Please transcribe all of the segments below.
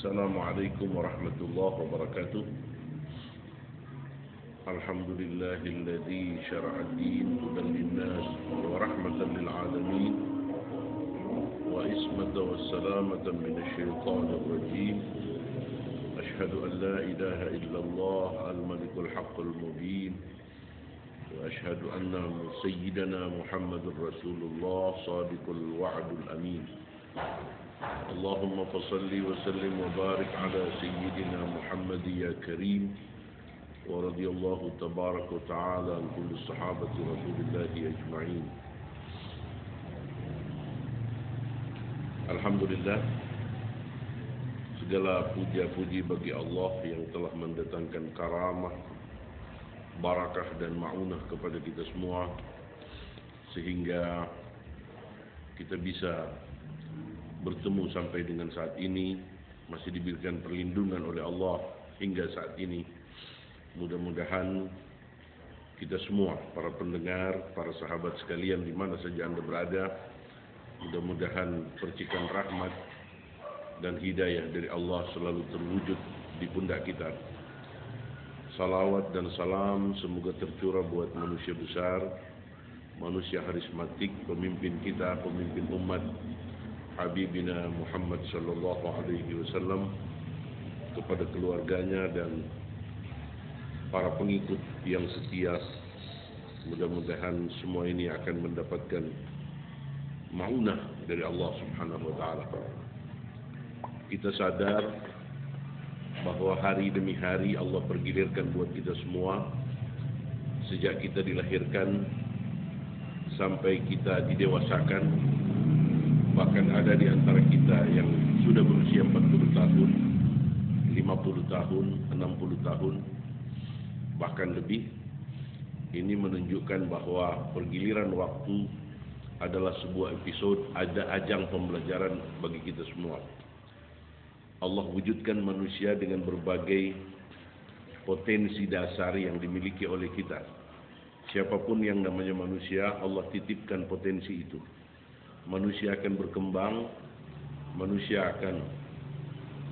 السلام عليكم ورحمة الله وبركاته. الحمد لله الذي شرع الدين هدى للناس ورحمة للعالمين وإسمة والسلامة من الشيطان الرجيم. أشهد أن لا إله إلا الله الملك الحق المبين، وأشهد أن سيدنا محمد رسول الله صادق الوعد الأمين. اللهم فصل وسلم وبارك على سيدنا محمد يا كريم، ورضي الله تبارك وتعالى عن كل الصحابة رسول الله أجمعين. Alhamdulillah, segala puja-puji bagi Allah yang telah mendatangkan karamah, barakah dan ma'unah kepada kita semua, sehingga kita bisa bertemu sampai dengan saat ini, masih diberikan perlindungan oleh Allah hingga saat ini. Mudah-mudahan kita semua, para pendengar, para sahabat sekalian di mana saja Anda berada, mudah-mudahan percikan rahmat dan hidayah dari Allah selalu terwujud di pundak kita. Salawat dan salam semoga tercurah buat manusia besar, manusia harismatik, pemimpin kita, pemimpin umat, Habibina Muhammad sallallahu alaihi wasallam, kepada keluarganya dan para pengikut yang setia. Mudah-mudahan semua ini akan mendapatkan ma'unah dari Allah Subhanahu wa taala. Kita sadar bahwa hari demi hari Allah pergilirkan buat kita semua, sejak kita dilahirkan sampai kita didewasakan. Bahkan ada di antara kita yang sudah berusia 40 tahun, 50 tahun, 60 tahun, bahkan lebih. Ini menunjukkan bahwa pergiliran waktu adalah sebuah episode, ada ajang pembelajaran bagi kita semua. Allah wujudkan manusia dengan berbagai potensi dasar yang dimiliki oleh kita. Siapapun yang namanya manusia, Allah titipkan potensi itu. Manusia akan berkembang, manusia akan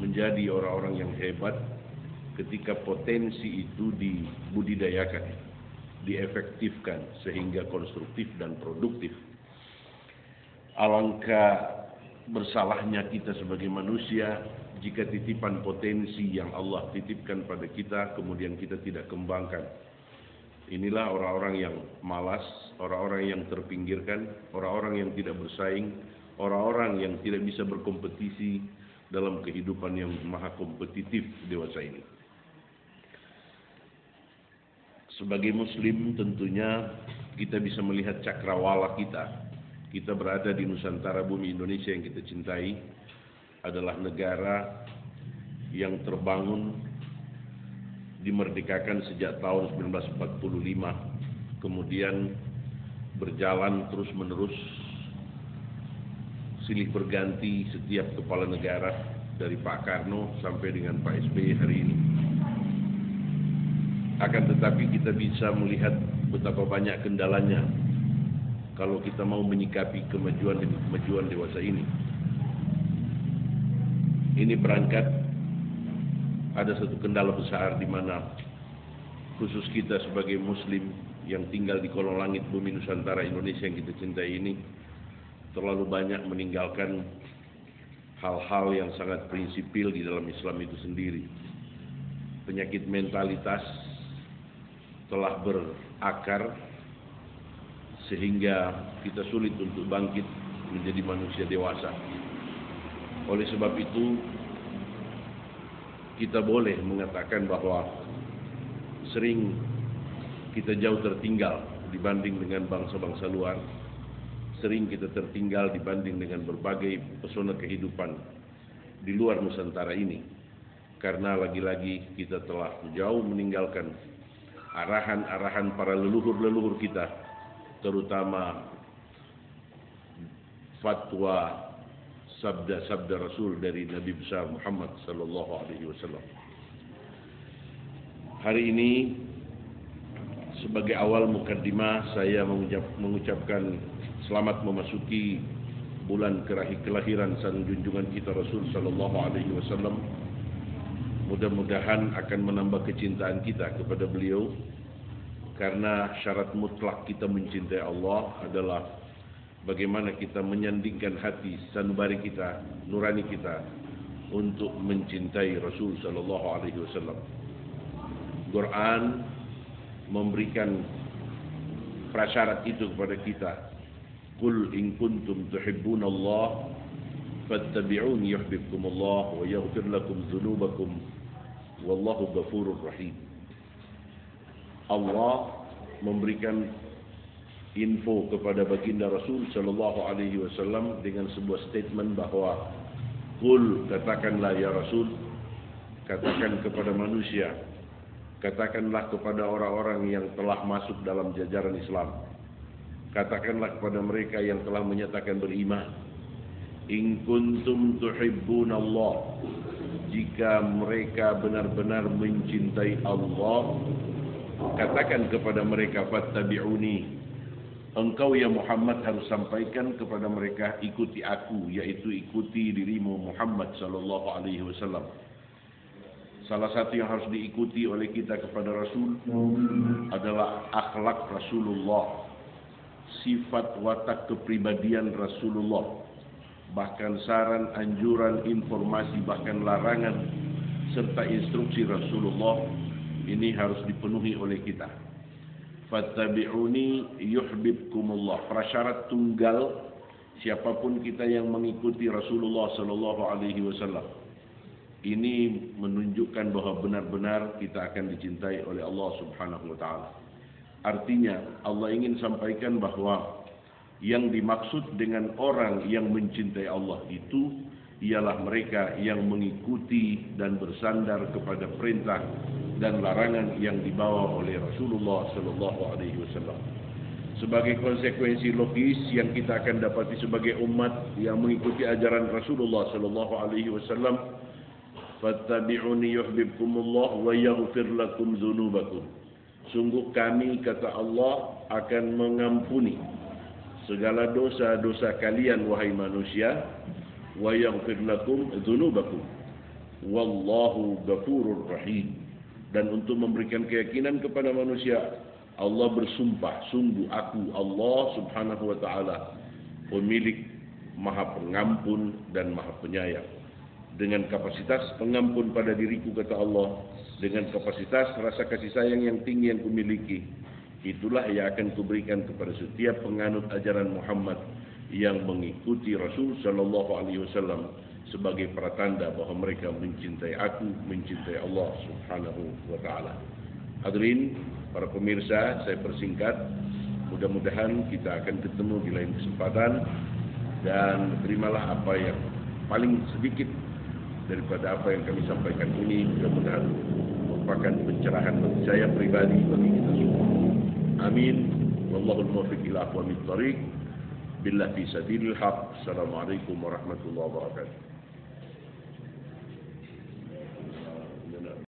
menjadi orang-orang yang hebat ketika potensi itu dibudidayakan, diefektifkan sehingga konstruktif dan produktif. Alangkah bersalahnya kita sebagai manusia jika titipan potensi yang Allah titipkan pada kita kemudian kita tidak kembangkan. Inilah orang-orang yang malas, orang-orang yang terpinggirkan, orang-orang yang tidak bersaing, orang-orang yang tidak bisa berkompetisi dalam kehidupan yang maha kompetitif dewasa ini. Sebagai muslim tentunya kita bisa melihat cakrawala kita. Kita berada di Nusantara bumi Indonesia yang kita cintai, adalah negara yang terbangun dimerdekakan sejak tahun 1945, kemudian berjalan terus-menerus, silih berganti setiap kepala negara dari Pak Karno sampai dengan Pak SBY hari ini. Akan tetapi kita bisa melihat betapa banyak kendalanya kalau kita mau menyikapi kemajuan demi kemajuan dewasa ini. Ini berangkat ada satu kendala besar di mana khusus kita sebagai muslim yang tinggal di kolong langit bumi Nusantara Indonesia yang kita cintai ini terlalu banyak meninggalkan hal-hal yang sangat prinsipil di dalam Islam itu sendiri. Penyakit mentalitas telah berakar sehingga kita sulit untuk bangkit menjadi manusia dewasa. Oleh sebab itu kita boleh mengatakan bahwa sering kita jauh tertinggal dibanding dengan bangsa-bangsa luar. Sering kita tertinggal dibanding dengan berbagai pesona kehidupan di luar Nusantara ini. Karena lagi-lagi kita telah jauh meninggalkan arahan-arahan para leluhur-leluhur kita, terutama fatwa sabda-sabda Rasul dari Nabi besar Muhammad sallallahu alaihi wasallam. Hari ini sebagai awal mukaddimah saya mengucapkan selamat memasuki bulan kelahiran sang junjungan kita Rasul sallallahu alaihi wasallam. Mudah-mudahan akan menambah kecintaan kita kepada beliau, karena syarat mutlak kita mencintai Allah adalah bagaimana kita menyandingkan hati sanubari kita, nurani kita untuk mencintai Rasul sallallahu alaihi wasallam. Quran memberikan prasyarat itu kepada kita. Qul in kuntum tuhibbunallah fattabi'uni yuhibbukumullah wa yaghfir lakum dzunubakum wallahu ghafurur rahim. Allah memberikan info kepada baginda Rasul sallallahu alaihi wasallam dengan sebuah statement bahwa qul, katakanlah ya Rasul, katakan kepada manusia, katakanlah kepada orang-orang yang telah masuk dalam jajaran Islam, katakanlah kepada mereka yang telah menyatakan beriman, in kuntum tuhibbunallah, jika mereka benar-benar mencintai Allah, katakan kepada mereka fattabi'uni, engkau ya Muhammad harus sampaikan kepada mereka, ikuti aku, yaitu ikuti dirimu Muhammad sallallahu alaihi wasallam. Salah satu yang harus diikuti oleh kita kepada Rasul adalah akhlak Rasulullah, sifat watak kepribadian Rasulullah, bahkan saran, anjuran, informasi, bahkan larangan serta instruksi Rasulullah ini harus dipenuhi oleh kita. Fattabi'uni yuhibbukumullah. Prasyarat tunggal siapapun kita yang mengikuti Rasulullah sallallahu alaihi wasallam. Ini menunjukkan bahwa benar-benar kita akan dicintai oleh Allah Subhanahu wa taala. Artinya Allah ingin sampaikan bahwa yang dimaksud dengan orang yang mencintai Allah itu ialah mereka yang mengikuti dan bersandar kepada perintah dan larangan yang dibawa oleh Rasulullah sallallahu alaihi wasallam. Sebagai konsekuensi logis yang kita akan dapati sebagai umat yang mengikuti ajaran Rasulullah sallallahu alaihi wasallam, fattabi'uni yuhibbukumullah wa yaghfir lakum dzunubakum. Sungguh kami, kata Allah, akan mengampuni segala dosa-dosa kalian wahai manusia, wa yaghfir lakum dzunubakum wallahu ghafurur rahim. Dan untuk memberikan keyakinan kepada manusia, Allah bersumpah, sungguh aku Allah Subhanahu wa taala pemilik Maha Pengampun dan Maha Penyayang. Dengan kapasitas pengampun pada diriku, kata Allah, dengan kapasitas rasa kasih sayang yang tinggi yang kumiliki, itulah yang akan kuberikan kepada setiap penganut ajaran Muhammad yang mengikuti Rasul sallallahu alaihi wasallam sebagai pertanda bahwa mereka mencintai aku, mencintai Allah Subhanahu wa taala. Hadirin para pemirsa, saya persingkat. Mudah-mudahan kita akan ketemu di lain kesempatan, dan terimalah apa yang paling sedikit daripada apa yang kami sampaikan ini mudah-mudahan merupakan pencerahan bagi saya pribadi, bagi kita semua. Amin. Wallahul muwaffiq ila aqwamit thariq. Billahi fi sabilil haq. Assalamualaikum warahmatullahi wabarakatuh.